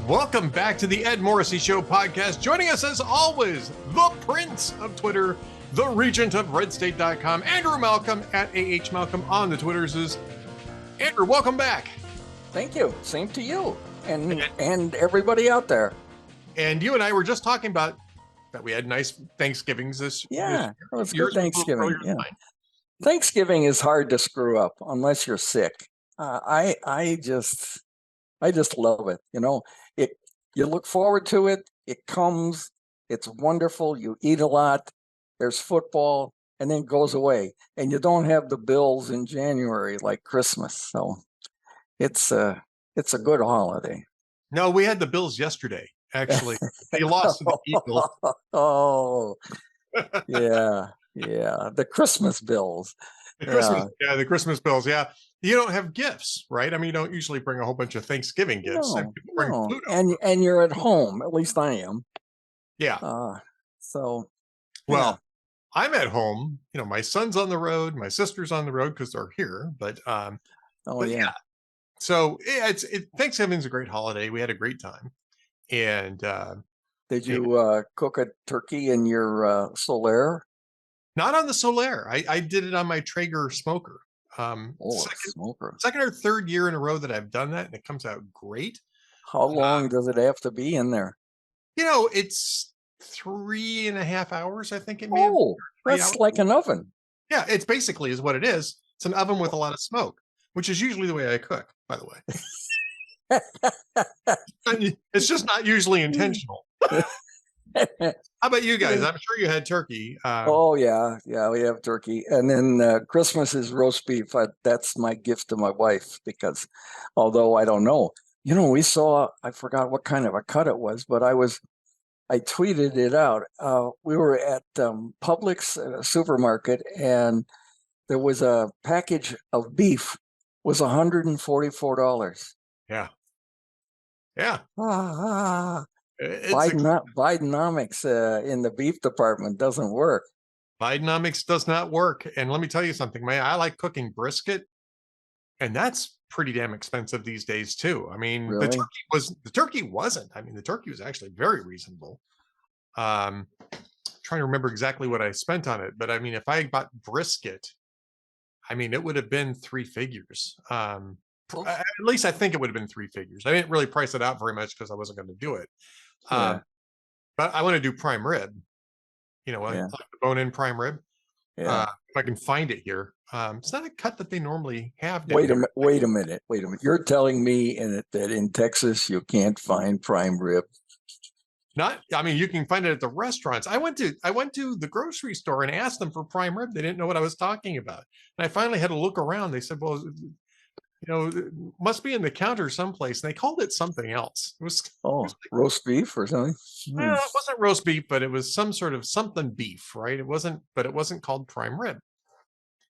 Welcome back to the Ed Morrissey Show podcast. Joining us as always, the Prince of Twitter, the Regent of RedState.com, Andrew Malcolm at AH Malcolm on the Twitters. Andrew, welcome back. Thank you. Same to you and everybody out there. And you and I were just talking about that we had nice Thanksgivings this year. It was good Thanksgiving. Yeah. Time. Thanksgiving is hard to screw up unless you're sick. I just love it. You know, you look forward to it. It comes. It's wonderful. You eat a lot. There's football, and then it goes away. And you don't have the bills in January like Christmas. So it's a good holiday. No, we had the Bills yesterday. Actually, they lost to the Eagles. Oh, yeah. The Christmas Bills. The Christmas Bills. Yeah. You don't have gifts, right? I mean, you don't usually bring a whole bunch of Thanksgiving gifts. No. And you're at home. At least I am. Yeah. Well, I'm at home. You know, my son's on the road. My sister's on the road because they're here. But yeah. So Thanksgiving's a great holiday. We had a great time. And did you cook a turkey in your Solaire? Not on the Solaire. I did it on my Traeger smoker. Second or third year in a row that I've done that, and it comes out great. How long does it have to be in there? You know, it's 3.5 hours, I think it may. Oh, that's like an oven. Yeah, it's basically is what it is. It's an oven with a lot of smoke, which is usually the way I cook, by the way. It's just not usually intentional. How about you guys? I'm sure you had turkey. Oh, yeah, we have turkey. And then Christmas is roast beef. That's my gift to my wife because although I don't know, you know, we saw, I forgot what kind of a cut it was, but I tweeted it out. We were at Publix supermarket and there was a package of beef was $144. Yeah. Bidenomics in the beef department doesn't work. Bidenomics does not work. And let me tell you something, I like cooking brisket, and that's pretty damn expensive these days too. I mean, really? the turkey wasn't. I mean, the turkey was actually very reasonable. Trying to remember exactly what I spent on it, but I mean, if I bought brisket, I mean, it would have been 3 figures. At least I think it would have been 3 figures. I didn't really price it out very much because I wasn't going to do it. But I want to do prime rib, you know, like the bone-in prime rib. If I can find it here. It's not a cut that they normally have. Wait a minute. You're telling me that in Texas you can't find prime rib? I mean, you can find it at the restaurants. I went to the grocery store and asked them for prime rib. They didn't know what I was talking about. And I finally had to look around. They said, well, you know, it must be in the counter someplace. And they called it something else. It was roast beef or something. Well, it wasn't roast beef, but it was some sort of something beef, right? It wasn't called prime rib.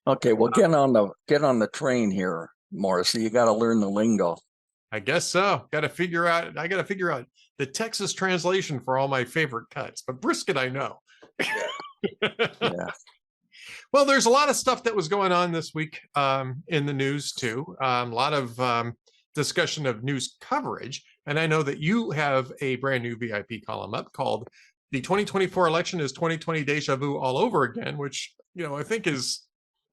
Okay, well, get on the train here, Morrissey. You got to learn the lingo. I guess so. I got to figure out the Texas translation for all my favorite cuts. But brisket, I know. Yeah. Well, there's a lot of stuff that was going on this week in the news, too. A lot of discussion of news coverage. And I know that you have a brand new VIP column up called The 2024 Election is 2020 Deja Vu All Over Again, which, you know, I think is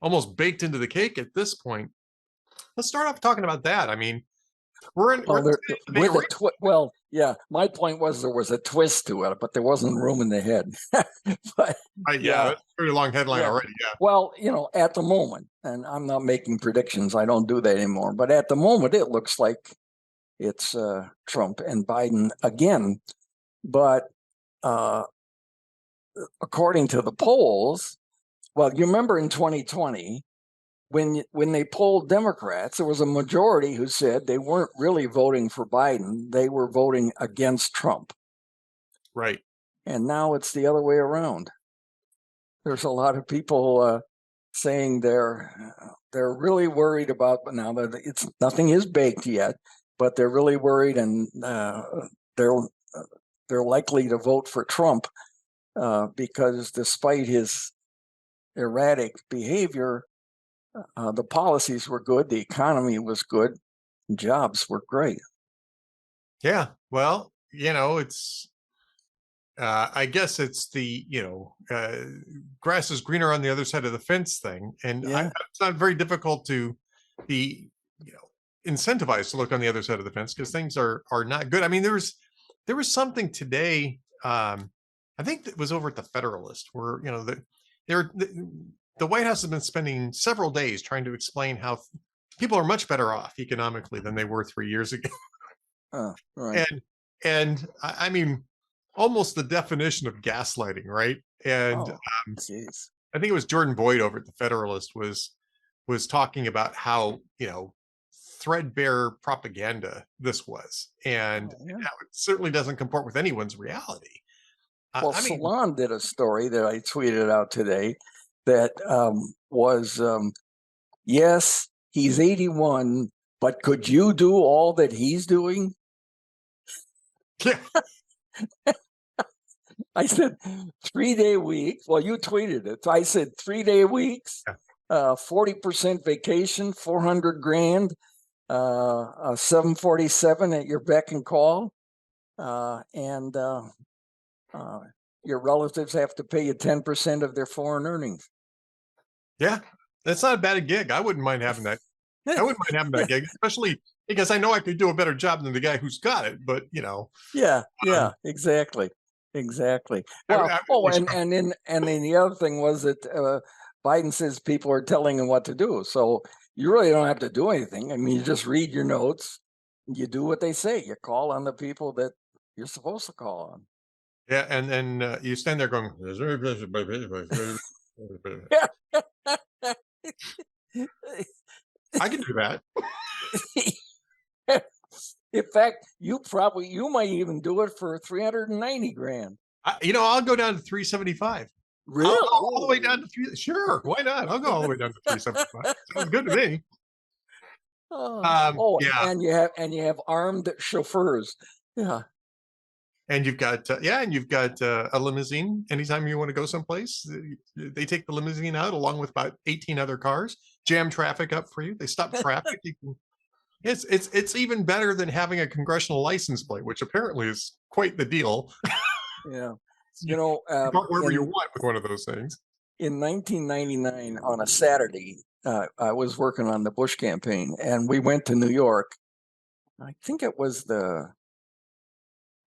almost baked into the cake at this point. Let's start off talking about that. I mean, my point was there was a twist to it, but there wasn't room in the head. That's a pretty long headline already. Yeah. Well, you know, at the moment, and I'm not making predictions. I don't do that anymore. But at the moment, it looks like it's Trump and Biden again. But according to the polls, well, you remember in 2020. When they polled Democrats, there was a majority who said they weren't really voting for Biden. They were voting against Trump. Right. And now it's the other way around. There's a lot of people saying they're really worried about, but now that nothing is baked yet, but they're really worried, and they're likely to vote for Trump because despite his erratic behavior, the policies were good, the economy was good, jobs were great. Yeah, Well, it's I guess it's the grass is greener on the other side of the fence thing, and Yeah. it's not very difficult to be incentivized to look on the other side of the fence because things are not good. I mean, there was something today. I think it was over at the Federalist where the White House has been spending several days trying to explain how people are much better off economically than they were 3 years ago, Right. and I mean almost the definition of gaslighting, right? And Oh, jeez. I think it was Jordan Boyd over at the Federalist was talking about how threadbare propaganda this was, and Oh, yeah. it certainly doesn't comport with anyone's reality. Well, I mean, Salon did a story that I tweeted out today that was, yes, he's 81, but could you do all that he's doing? yeah, I said 3-day week. Well, you tweeted it. I said 3-day weeks, 40% vacation, 400 grand, a 747 at your beck and call, and your relatives have to pay you 10% of their foreign earnings. yeah, that's not a bad gig. I wouldn't mind having that. I wouldn't mind having that gig, especially because I know I could do a better job than the guy who's got it. But Yeah, um, exactly. Well, I oh, really and then the other thing was that Biden says people are telling him what to do. So you really don't have to do anything. I mean, you just read your notes, you do what they say. You call on the people that you're supposed to call on. yeah, and then you stand there going, I can do that. In fact, you might even do it for 390 grand. I'll go down to 375. I'll Really? go all the way down to three. Sure, why not? I'll go all the way down to 375. Sounds good to me. Oh, Yeah, and you have armed chauffeurs. Yeah. and you've got a limousine. Anytime you want to go someplace, they take the limousine out along with about 18 other cars, jam traffic up for you. They stop traffic. It's even better than having a congressional license plate, which apparently is quite the deal. Yeah. You park wherever you want with one of those things. In 1999 on a Saturday, I was working on the Bush campaign, and we went to New York. I think it was the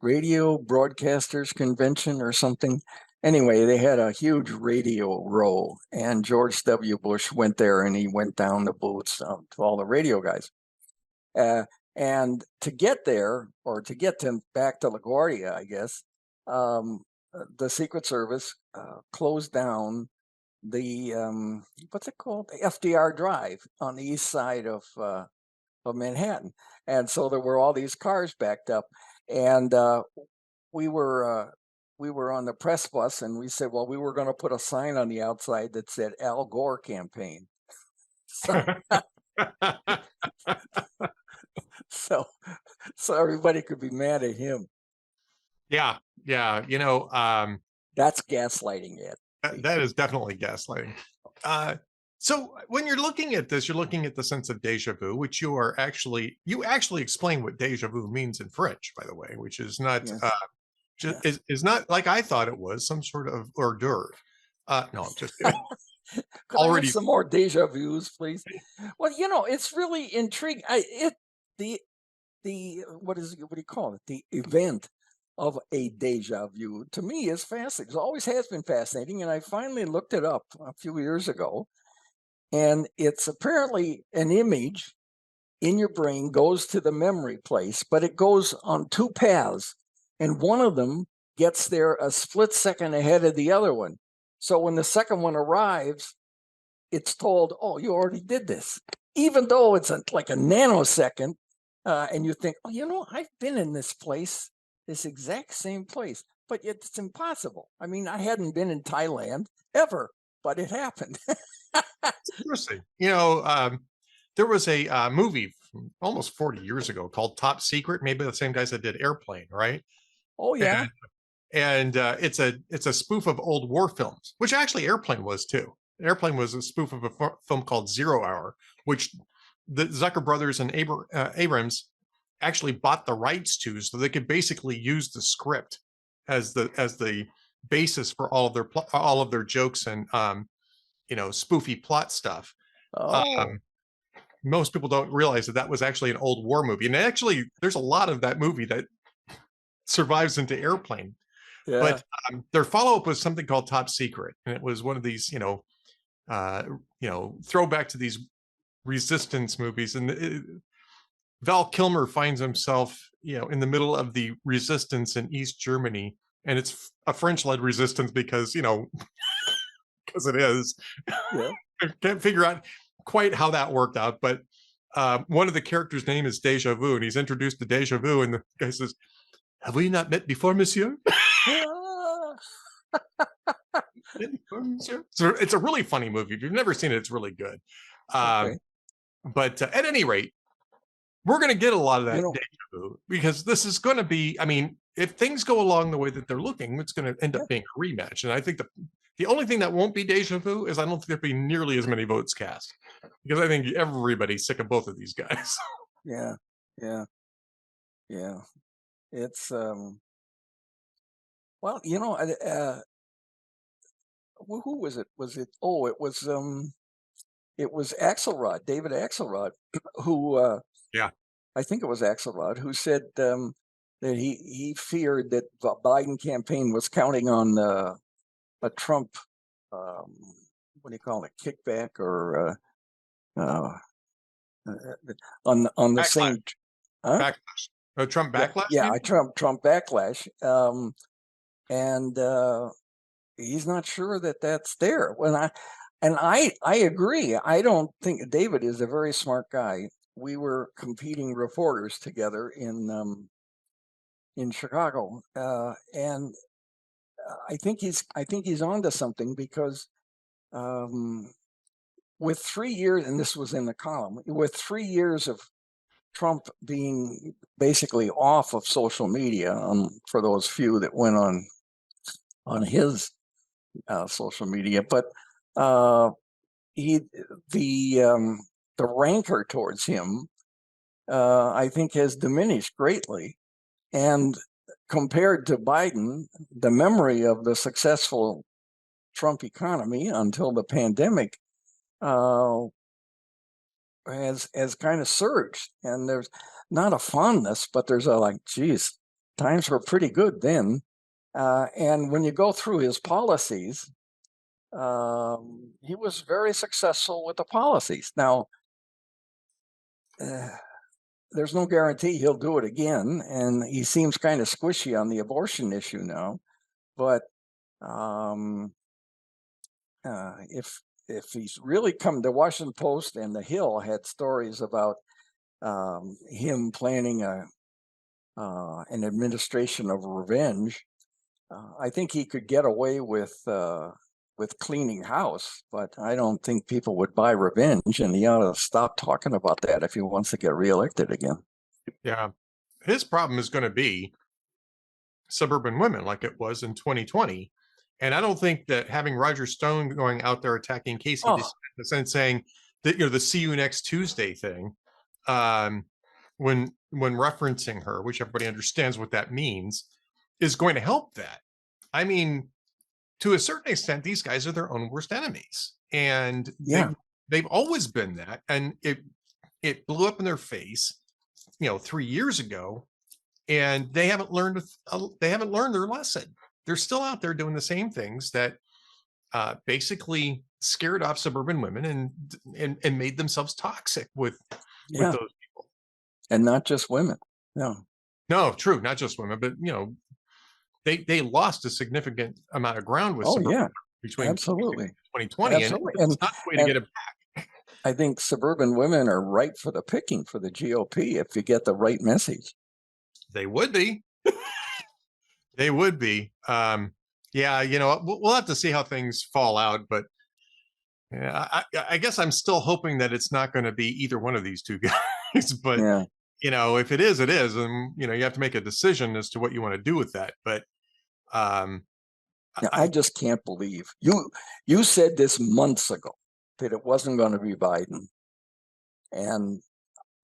Radio Broadcasters Convention or something. Anyway, they had a huge radio row, and George W. Bush went there, and he went down the booths to all the radio guys. And to get there, or to get back to LaGuardia, I guess, the Secret Service closed down the what's it called, the FDR Drive on the east side of Manhattan, and so there were all these cars backed up, and we were on the press bus, and we said, well, we were going to put a sign on the outside that said Al Gore campaign. So, so everybody could be mad at him. Yeah, yeah. That's gaslighting, Ed. That is definitely gaslighting. So when you're looking at this, you're looking at the sense of deja vu, which you actually explain what deja vu means in French, by the way, which is not Yes. is not like I thought it was, some sort of hors d'oeuvre. No, I'm just kidding. Could I have Already, some more deja vus, please? Well, it's really intriguing. The what do you call it? The event of a deja vu to me is fascinating. It always has been fascinating, and I finally looked it up a few years ago. And it's apparently an image in your brain goes to the memory place, but it goes on two paths, and one of them gets there a split second ahead of the other one. So when the second one arrives, it's told, "Oh, you already did this," even though it's like a nanosecond, and you think, "Oh, I've been in this place, this exact same place," but it's impossible. I mean, I hadn't been in Thailand ever, but it happened. interesting. There was a movie from almost 40 years ago called Top Secret, maybe the same guys that did Airplane, right? Oh yeah. And it's a spoof of old war films, which actually Airplane was too. Airplane was a spoof of a film called 0 Hour, which the Zucker brothers and Abrams actually bought the rights to, so they could basically use the script as the basis for all of their jokes and spoofy plot stuff. Oh, Um, Most people don't realize that that was actually an old war movie, and actually, there's a lot of that movie that survives into Airplane. yeah. But their follow up was something called Top Secret, and it was one of these, throwback to these resistance movies. And Val Kilmer finds himself, in the middle of the resistance in East Germany, and it's a French-led resistance because, because it is. Yeah. I can't figure out quite how that worked out, but one of the characters' name is Deja Vu, and he's introduced to Deja Vu, and the guy says, "Have we not met before, Monsieur?" Ah, So it's a really funny movie. If you've never seen it, it's really good. okay. But at any rate, we're going to get a lot of You that know, Deja Vu because this is going to be. I mean, if things go along the way that they're looking, it's going to end yeah, up being a rematch. And I think the only thing that won't be Deja Vu is I don't think there'll be nearly as many votes cast because I think everybody's sick of both of these guys. yeah, yeah, yeah. It's well, who was it? Was it? Oh, it was Axelrod, David Axelrod, who Yeah. I think it was Axelrod who said that he feared that the Biden campaign was counting on a Trump, um, what do you call it, kickback or uh, on the Backlash. same, huh? Backlash. Trump Yeah, backlash, yeah, maybe? I Trump backlash, and he's not sure that that's there. I agree. I don't think David is a very smart guy. We were competing reporters together in Chicago, and I think he's onto something because um, with 3 years, and this was in the column, with 3 years of Trump being basically off of social media, for those few that went on his social media, but uh, he the rancor towards him, I think, has diminished greatly. And compared to Biden, the memory of the successful Trump economy until the pandemic uh, has kind of surged. And there's not a fondness, but there's a like, geez, times were pretty good then. And when you go through his policies, he was very successful with the policies. Now, uh, there's no guarantee he'll do it again, and he seems kind of squishy on the abortion issue now. But um, if he's really come, the Washington Post and the Hill had stories about him planning an administration of revenge. I think he could get away with cleaning house, but I don't think people would buy revenge, and he ought to stop talking about that if he wants to get reelected again. Yeah. His problem is going to be suburban women like it was in 2020. And I don't think that having Roger Stone going out there attacking Casey Oh, DeSantis and saying that, the see you next Tuesday thing, um, when referencing her, which everybody understands what that means, is going to help that. I mean, to a certain extent, these guys are their own worst enemies. And yeah, they've always been that. And it blew up in their face, 3 years ago, and they haven't learned their lesson. They're still out there doing the same things that basically scared off suburban women and made themselves toxic with yeah, those people. and not just women. No. No, true, not just women, but they lost a significant amount of ground with Oh, suburban yeah, women between absolutely, 2020, and absolutely, it's not the way to and get it. I think suburban women are ripe for the picking for the GOP if you get the right message. They would be. They would be. Yeah, we'll have to see how things fall out, but yeah, I guess I'm still hoping that it's not going to be either one of these two guys. But Yeah. if it is, it is, and you have to make a decision as to what you want to do with that. But um, Now, I just can't believe you said this months ago that it wasn't going to be Biden, and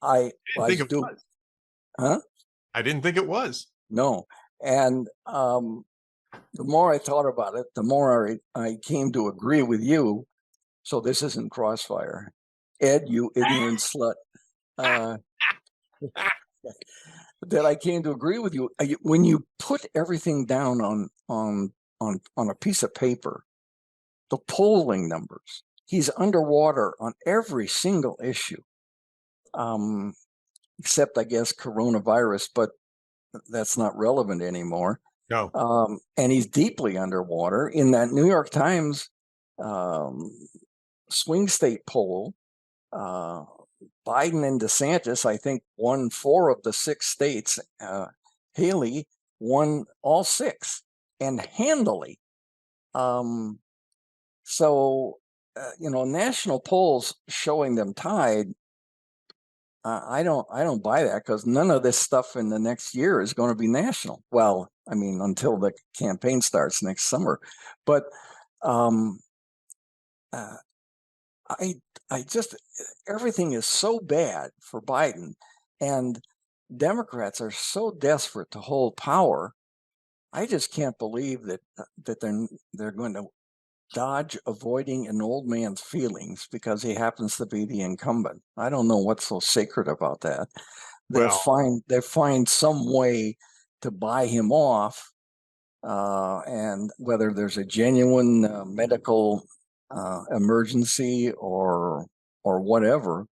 I I think was it do was. Huh? I didn't think it was. No. And the more I thought about it, the more I came to agree with you. So this isn't crossfire. Ed, you ignorant slut. Uh, that I came to agree with you. When you put everything down on a piece of paper, the polling numbers, he's underwater on every single issue, except I guess coronavirus, but that's not relevant anymore. No. And he's deeply underwater in that New York Times swing state poll. Biden and DeSantis, I think, won 4 of the 6 states. Haley won all 6 and handily. So, national polls showing them tied. I don't buy that, because none of this stuff in the next year is going to be national. Well, I mean, until the campaign starts next summer. But um, I just, everything is so bad for Biden, and Democrats are so desperate to hold power. I just can't believe that they're going to dodge avoiding an old man's feelings because he happens to be the incumbent. I don't know what's so sacred about that. Well, They'll find some way to buy him off, and whether there's a genuine medical emergency or whatever.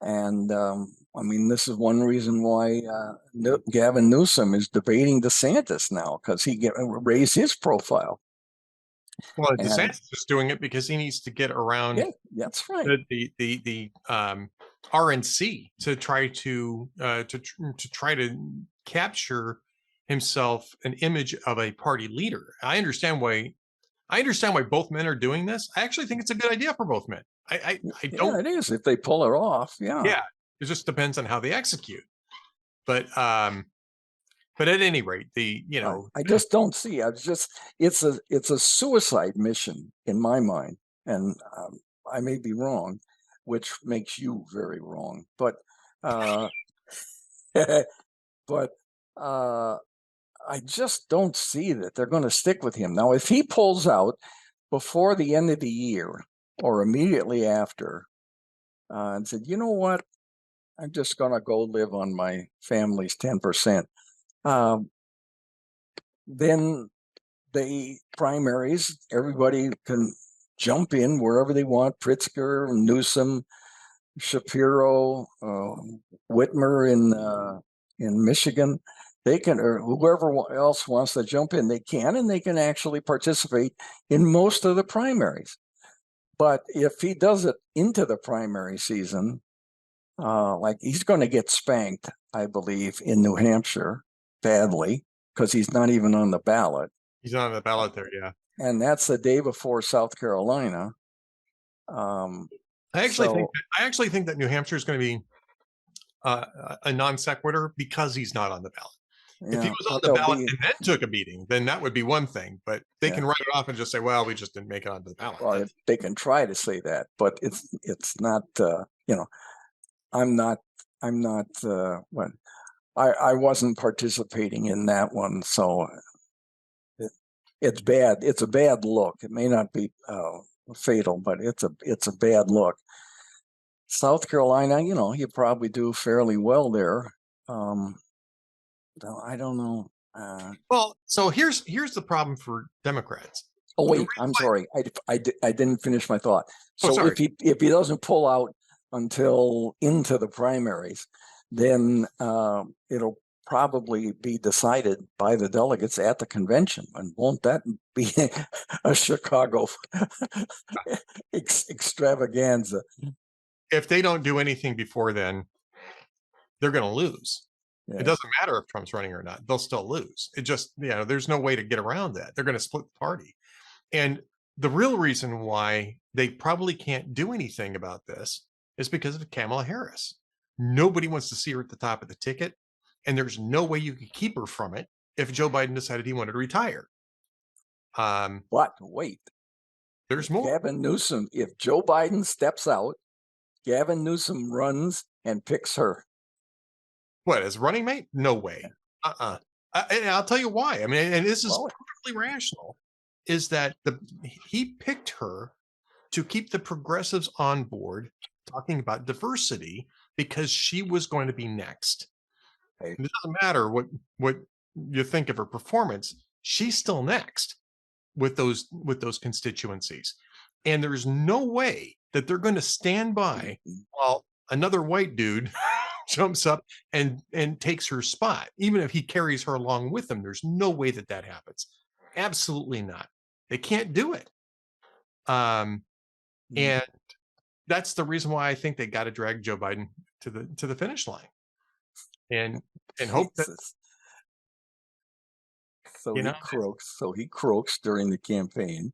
And I mean, this is one reason why Gavin Newsom is debating DeSantis now, because he raised his profile. well, And DeSantis is doing it because he needs to get around yeah, that's right. the RNC to try to try to capture himself an image of a party leader. I understand why both men are doing this. I actually think it's a good idea for both men. I Yeah, don't. it is if they pull it off. Yeah. Yeah, it just depends on how they execute. But at any rate, I just don't see. It's a suicide mission in my mind, and I may be wrong, which makes you very wrong. But uh, but I just don't see that they're going to stick with him. Now, if he pulls out before the end of the year or immediately after, and said, you know what, I'm just going to go live on my family's 10%. Then the primaries, everybody can jump in wherever they want. Pritzker, Newsom, Shapiro, Whitmer in Michigan. They can, or whoever else wants to jump in, they can, and they can actually participate in most of the primaries. But if he does it into the primary season, like he's going to get spanked, I believe, in New Hampshire badly, because he's not even on the ballot. he's on the ballot there. Yeah, And that's the day before South Carolina. So I actually think that New Hampshire is going to be a non sequitur because he's not on the ballot. If he yeah, was on but the they'll ballot be, and then took a beating, then that would be one thing. But they yeah. can write it off and just say, "Well, we just didn't make it onto the ballot." Well, they can try to say that, but it's not. I'm not. I'm not. When I wasn't participating in that one, so it's bad. It's a bad look. It may not be fatal, but it's a bad look. South Carolina, you probably do fairly well there. I don't know. Well, so here's the problem for Democrats. Oh The wait, I'm sorry. I didn't finish my thought. Oh, So sorry. if he doesn't pull out until into the primaries, then it'll probably be decided by the delegates at the convention, and won't that be a Chicago extravaganza? If they don't do anything before then, they're going to lose. It Yeah. doesn't matter if Trump's running or not; they'll still lose. It just, there's no way to get around that. They're going to split the party. And the real reason why they probably can't do anything about this is because of Kamala Harris. Nobody wants to see her at the top of the ticket. And there's no way you could keep her from it if Joe Biden decided he wanted to retire. But wait, There's more. If Joe Biden steps out, Gavin Newsom runs and picks her. What, as running mate? No way. And I'll tell you why. I mean, and this is Well, perfectly rational, is that he picked her to keep the progressives on board, talking about diversity, because she was going to be next. hey, It doesn't matter what you think of her performance; she's still next with those constituencies, and there's no way that they're going to stand by while another white dude jumps up and takes her spot, even if he carries her along with him. There's no way that that happens. Absolutely not. They can't do it. And that's the reason why I think they got to drag Joe Biden to the finish line, and hope that, Jesus. So you he know, croaks. So he croaks during the campaign,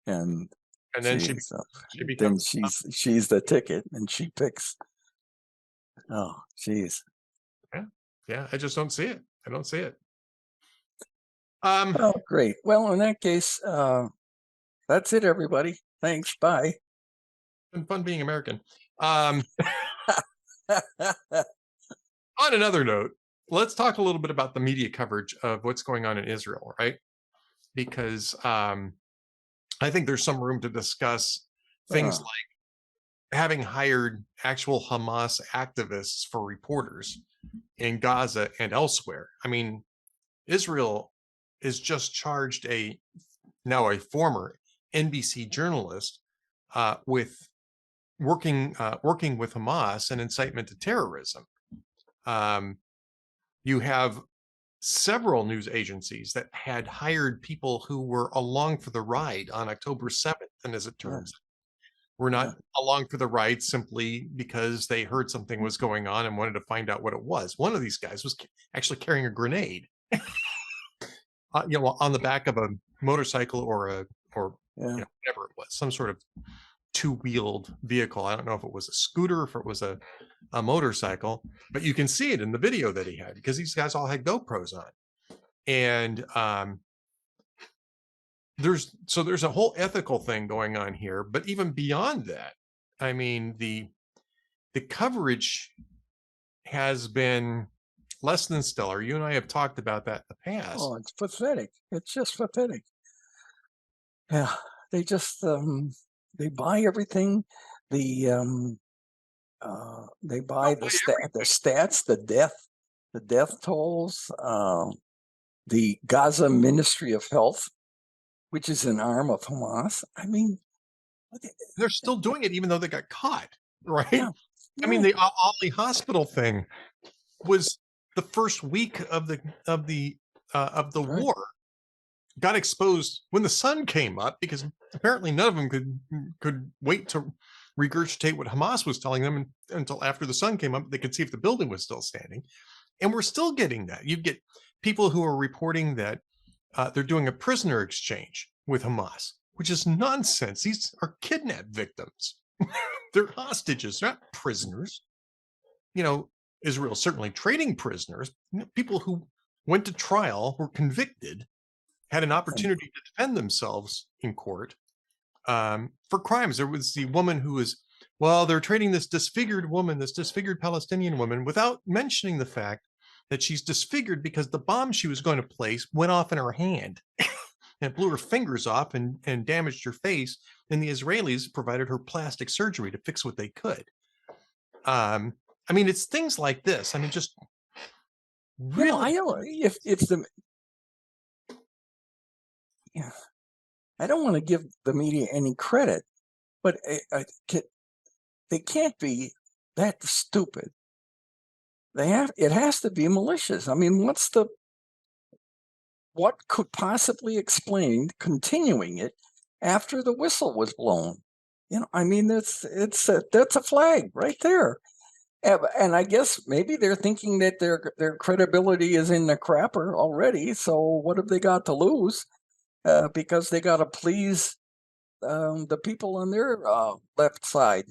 and and then geez, she then becomes, she's the ticket, and she picks. Oh, geez. yeah. I just don't see it. I don't see it. Oh, great. Well, in that case, that's it, everybody. Thanks. Bye. Been fun being American. On another note, let's talk a little bit about the media coverage of what's going on in Israel, right? Because I think there's some room to discuss things like having hired actual Hamas activists for reporters in Gaza and elsewhere. I mean, Israel is just charged now a former NBC journalist with working with Hamas and incitement to terrorism. You have several news agencies that had hired people who were along for the ride on October 7th, and as it turns out, were not along for the ride simply because they heard something was going on and wanted to find out what it was. One of these guys was actually carrying a grenade, on the back of a motorcycle or whatever it was, some sort of two-wheeled vehicle. I don't know if it was a scooter, if it was a motorcycle, but you can see it in the video that he had, because these guys all had GoPros on. And there's a whole ethical thing going on here. But even beyond that, I mean, the coverage has been less than stellar. You and I have talked about that in the past. Oh, it's pathetic. It's just pathetic. Yeah, they just they buy everything. They buy the stats, the death tolls, the Gaza Ministry of Health, which is an arm of Hamas. I mean, they're still doing it even though they got caught, right? Yeah, I mean, the Ali Hospital thing was the first week of the war, got exposed when the sun came up, because apparently none of them could wait to regurgitate what Hamas was telling them until after the sun came up. They could see if the building was still standing, and we're still getting that. You get people who are reporting that they're doing a prisoner exchange with Hamas, which is nonsense. These are kidnapped victims. They're hostages, they're not prisoners. Israel certainly trading prisoners. People who went to trial, were convicted, had an opportunity to defend themselves in court for crimes. There was the woman who was, they're trading this disfigured woman, this disfigured Palestinian woman, without mentioning the fact that she's disfigured because the bomb she was going to place went off in her hand and blew her fingers off and damaged her face. And the Israelis provided her plastic surgery to fix what they could. I mean, it's things like this. I mean, just really. I don't. I don't want to give the media any credit, but they can't be that stupid. It has to be malicious. I mean, what could possibly explain continuing it after the whistle was blown? I mean, that's a flag right there. And I guess maybe they're thinking that their credibility is in the crapper already. So what have they got to lose? Because they got to please the people on their left side.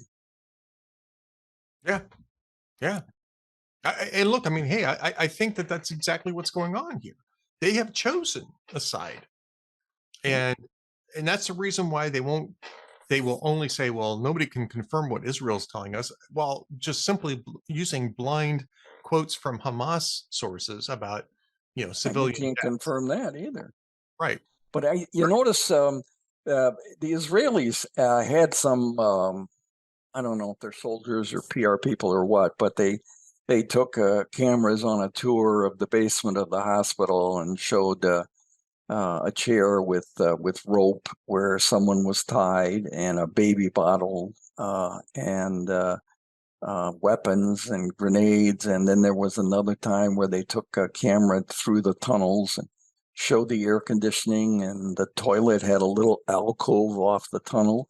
Yeah. And look, I mean, hey, I think that that's exactly what's going on here. They have chosen a side, and that's the reason why they will only say, well, nobody can confirm what Israel's telling us, while just simply using blind quotes from Hamas sources about, And you civilian can't deaths. confirm that either. Right. But you Right. notice the Israelis had some I don't know if they're soldiers or PR people or what, but they took cameras on a tour of the basement of the hospital and showed a chair with rope where someone was tied and a baby bottle and weapons and grenades. And then there was another time where they took a camera through the tunnels and showed the air conditioning, and the toilet had a little alcove off the tunnel.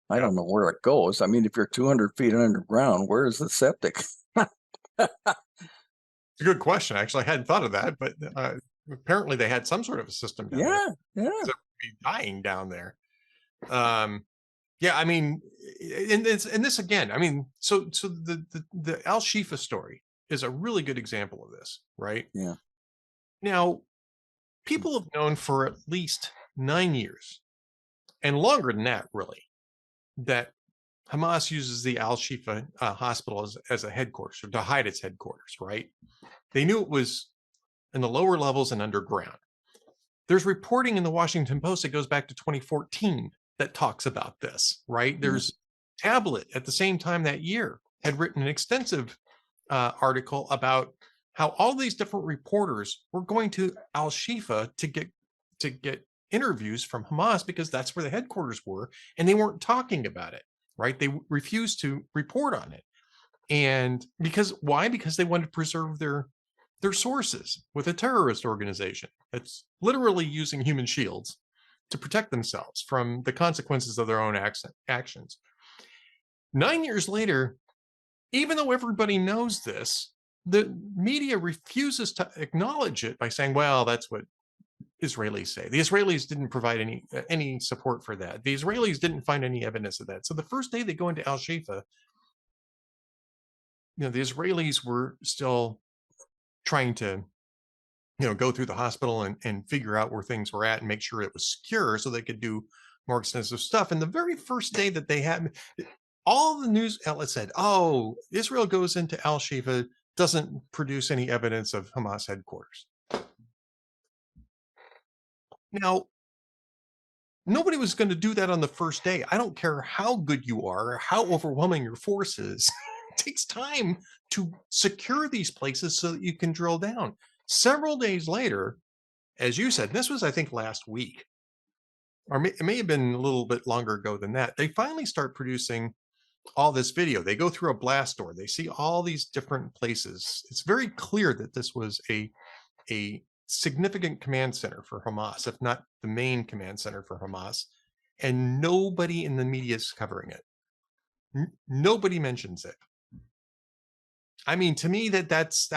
I Yeah. don't know where it goes. I mean, if you're 200 feet underground, where is the septic? It's a good question. Actually, I hadn't thought of that, but apparently they had some sort of a system down there. Yeah, yeah, So be dying down there. Um, yeah, I mean, and this again, I mean, so the Al Shifa story is a really good example of this, right? yeah. Now, people have known for at least 9 years and longer than that, really, that Hamas uses the Al Shifa hospital as a headquarters or to hide its headquarters, right? They knew it was in the lower levels and underground. There's reporting in the Washington Post that goes back to 2014 that talks about this, right? Mm. There's Tablet at the same time that year had written an extensive article about how all these different reporters were going to Al Shifa to get interviews from Hamas because that's where the headquarters were, and they weren't talking about it, right? They refused to report on it, and because why? Because they wanted to preserve their sources with a terrorist organization that's literally using human shields to protect themselves from the consequences of their own actions. 9 years later, even though everybody knows this, the media refuses to acknowledge it by saying, well, that's what Israelis say. The Israelis didn't provide any support for that. The Israelis didn't find any evidence of that. So the first day they go into Al Shifa, the Israelis were still trying to go through the hospital and figure out where things were at and make sure it was secure so they could do more extensive stuff. And the very first day that they had, all the news outlets said, oh, Israel goes into Al Shifa, doesn't produce any evidence of Hamas headquarters. Now, nobody was going to do that on the first day. I don't care how good you are or how overwhelming your force is. It takes time to secure these places so that you can drill down. Several days later, as you said, this was, I think, last week, or it may have been a little bit longer ago than that. They finally start producing all this video. They go through a blast door. They see all these different places. It's very clear that this was a significant command center for Hamas, if not the main command center for Hamas. And nobody in the media is covering it. Nobody mentions it. I mean, to me, that's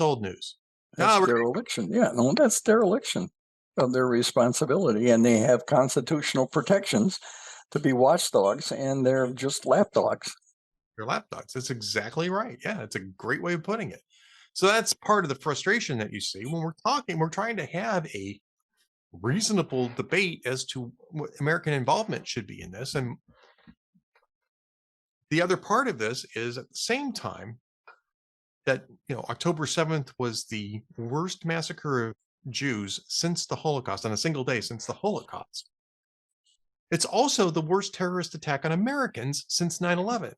old news. That's dereliction. Yeah, no, that's dereliction of their responsibility. And they have constitutional protections to be watchdogs, and they're just lapdogs. They're lapdogs. That's exactly right. Yeah, it's a great way of putting it. So that's part of the frustration that you see when we're trying to have a reasonable debate as to what American involvement should be in this. And the other part of this is at the same time that, October 7th was the worst massacre of Jews since the Holocaust, on a single day since the Holocaust. It's also the worst terrorist attack on Americans since 9/11.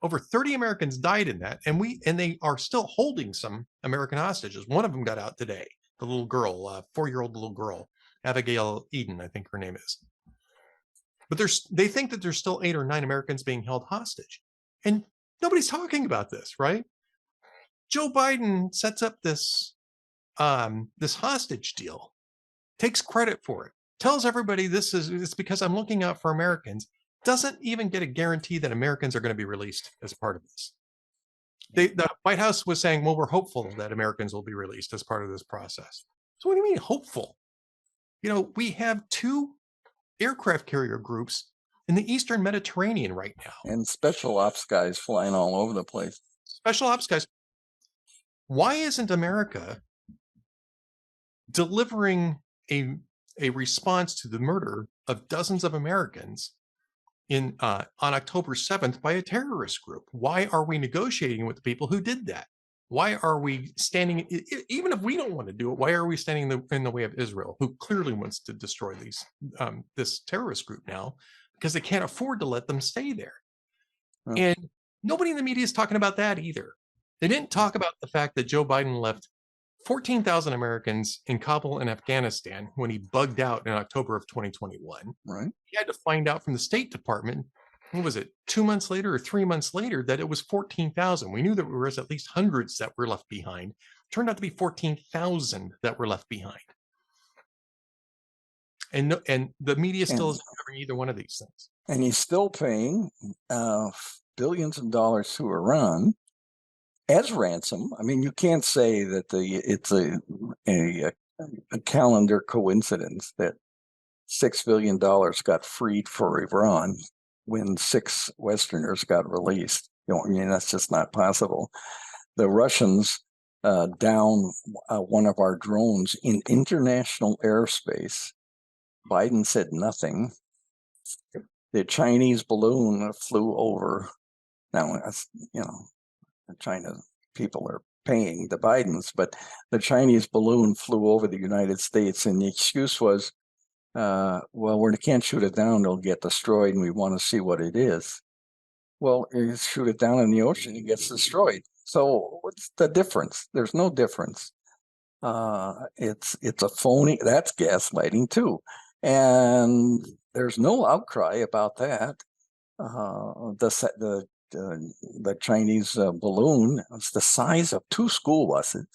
Over 30 Americans died in that, and they are still holding some American hostages. One of them got out today, the little girl, 4-year-old little girl, Abigail Eden, I think her name is. But they think that there's still 8 or 9 Americans being held hostage. And nobody's talking about this, right? Joe Biden sets up this hostage deal, takes credit for it, tells everybody it's because I'm looking out for Americans, doesn't even get a guarantee that Americans are going to be released as part of this. The White House was saying, well, we're hopeful that Americans will be released as part of this process. So what do you mean hopeful? We have 2 aircraft carrier groups in the Eastern Mediterranean right now. And special ops guys flying all over the place. Special ops guys. Why isn't America delivering a response to the murder of dozens of Americans on October 7th by a terrorist group. Why are we negotiating with the people who did that? Why are we standing, even if we don't want to do it, why are we standing in the way of Israel, who clearly wants to destroy this terrorist group now because they can't afford to let them stay there? Hmm. And nobody in the media is talking about that either. They didn't talk about the fact that Joe Biden left 14,000 Americans in Kabul and Afghanistan when he bugged out in October of 2021. Right. He had to find out from the State Department, what was it, 2 months later or 3 months later, that it was 14,000. We knew that there was at least hundreds that were left behind. It turned out to be 14,000 that were left behind. And the media still isn't covering either one of these things. And he's still paying billions of dollars to Iran as ransom. I mean, you can't say that it's a calendar coincidence that $6 billion got freed for Iran when 6 Westerners got released. I mean, that's just not possible. The Russians down one of our drones in international airspace. Biden said nothing. The Chinese balloon flew over. Now, the China people are paying the Bidens, but the Chinese balloon flew over the United States, and the excuse was, well, we can't shoot it down, it'll get destroyed, and we want to see what it is. Well, you shoot it down in the ocean, it gets destroyed. So what's the difference? There's no difference. It's a phony, that's gaslighting too. And there's no outcry about that. The Chinese balloon was the size of 2 school buses.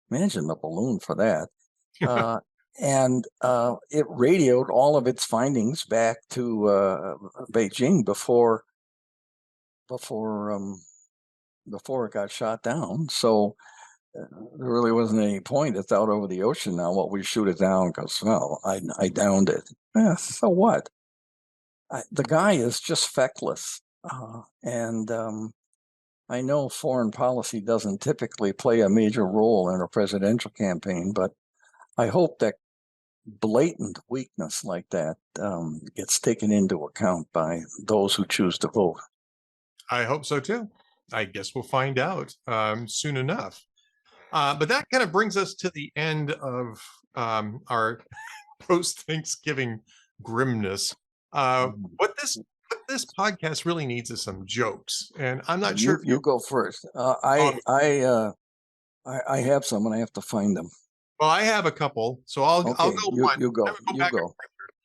Imagine the balloon for that. And it radioed all of its findings back to Beijing before it got shot down. So there really wasn't any point. It's out over the ocean now. What we shoot it down because, well, I downed it. Yeah, so what? The guy is just feckless. And I know foreign policy doesn't typically play a major role in a presidential campaign, but I hope that blatant weakness like that gets taken into account by those who choose to vote. I hope so too. I guess we'll find out soon enough. But that kind of brings us to the end of our post-Thanksgiving grimness. What this podcast really needs is some jokes, and I'm not sure. You go first. I have some, and I have to find them. Well, I have a couple, so I'll go one. You go. You go.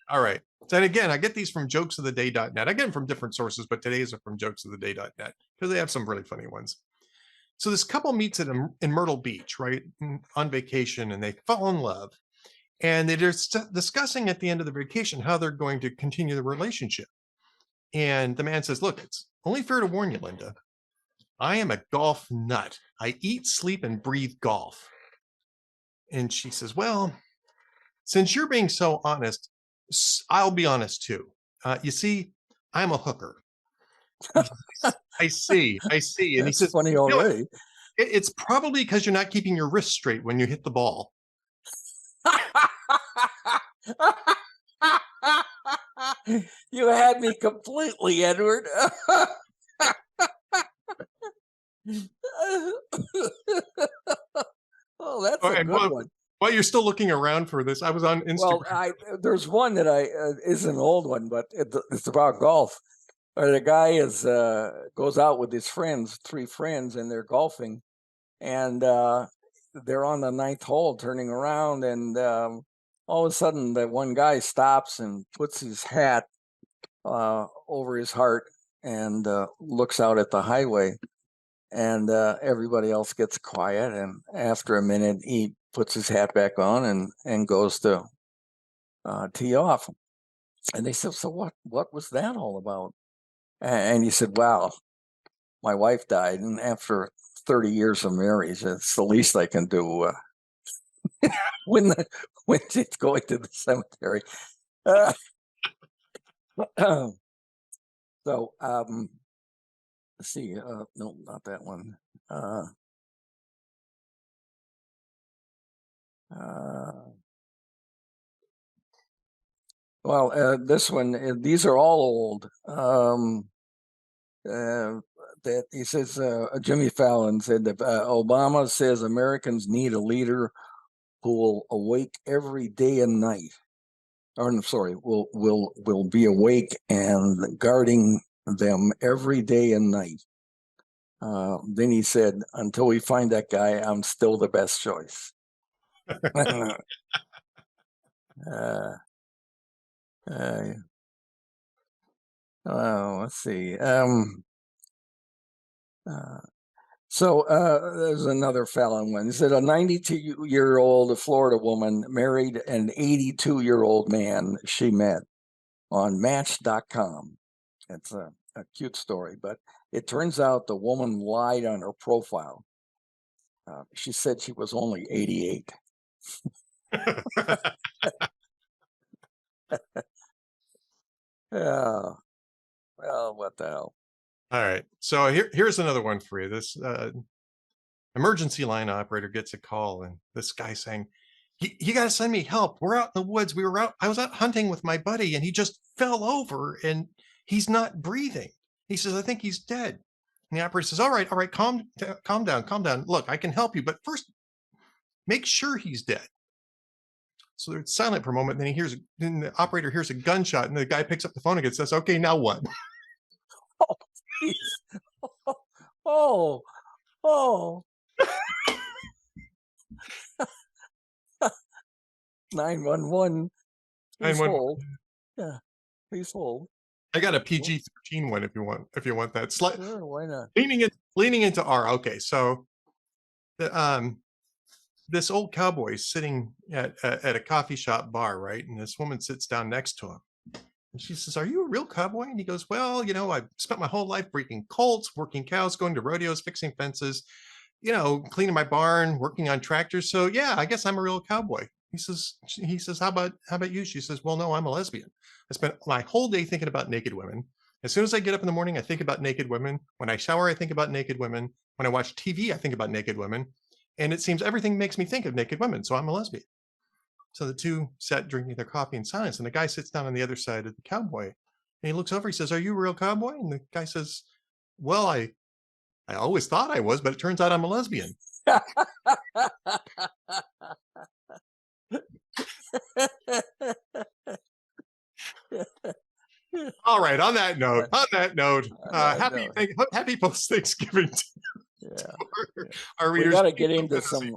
All right. So, and again, I get these from jokesoftheday.net. I get them from different sources, but today's are from jokesoftheday.net because they have some really funny ones. So this couple meets in Myrtle Beach, right, on vacation, and they fall in love. And they're discussing at the end of the vacation how they're going to continue the relationship. And the man says, look, it's only fair to warn you, Linda. I am a golf nut. I eat, sleep, and breathe golf. And she says, well, since you're being so honest, I'll be honest too. You see, I'm a hooker. I see. And That's he says, funny already. It's probably because you're not keeping your wrist straight when you hit the ball. You had me completely, Edward. Oh, that's a good one. While you're still looking around for this, I was on Instagram. Well, there's one that is an old one, but it's about golf. Or the guy goes out with his friends, 3 friends, and they're golfing, and they're on the 9th hole, turning around, and all of a sudden, that one guy stops and puts his hat over his heart and looks out at the highway, and everybody else gets quiet. And after a minute, he puts his hat back on and goes to tee off. And they said, "So what was that all about?" And he said, "Well, my wife died, and after 30 years of marriage, it's the least I can do when she's going to the cemetery." So let's see. No, not that one. Well, this one, these are all old. That he says, Jimmy Fallon said that Obama says Americans need a leader who will awake every day and night. Or I'm sorry, will be awake and guarding them every day and night. Then he said, until we find that guy, I'm still the best choice. Let's see. There's another Fallon one. He said a 92-year-old Florida woman married an 82-year-old man she met on Match.com. It's a cute story, but it turns out the woman lied on her profile. She said she was only 88. Yeah. Well, what the hell? All right. So here's another one for you. This emergency line operator gets a call, and this guy saying, you got to send me help. We're out in the woods. I was out hunting with my buddy, and he just fell over and he's not breathing. He says, I think he's dead. And the operator says, all right, calm down. Look, I can help you, but first make sure he's dead. So they're silent for a moment. Then the operator hears a gunshot, and the guy picks up the phone and says, okay, now what? Oh, oh. 911. Please hold. Yeah, please hold. I got a PG-13 one if you want that. Sure, why not? Leaning into R. Okay, so this old cowboy is sitting at a coffee shop bar, right? And this woman sits down next to him. And she says, are you a real cowboy? And he goes, well, I've spent my whole life breeding colts, working cows, going to rodeos, fixing fences, cleaning my barn, working on tractors. So yeah, I guess I'm a real cowboy. He says, how about you? She says, well, no, I'm a lesbian. I spent my whole day thinking about naked women. As soon as I get up in the morning, I think about naked women. When I shower, I think about naked women. When I watch TV, I think about naked women. And it seems everything makes me think of naked women. So I'm a lesbian. So the two sat drinking their coffee in silence, and the guy sits down on the other side of the cowboy, and he looks over. He says, are you a real cowboy? And the guy says, well, I always thought I was, but it turns out I'm a lesbian. All right. On that note, happy post Thanksgiving to our readers. We got to get into some.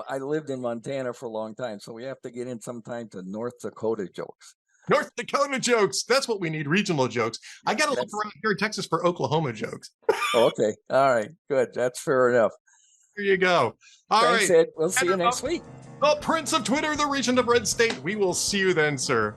I lived in Montana for a long time, so we have to get in sometime to North Dakota jokes. North Dakota jokes. That's what we need. Regional jokes. I got to look around here in Texas for Oklahoma jokes. Okay. All right. Good. That's fair enough. There you go. Thanks, Ed. We'll see you next week. The Prince of Twitter, the Regent of Red State. We will see you then, sir.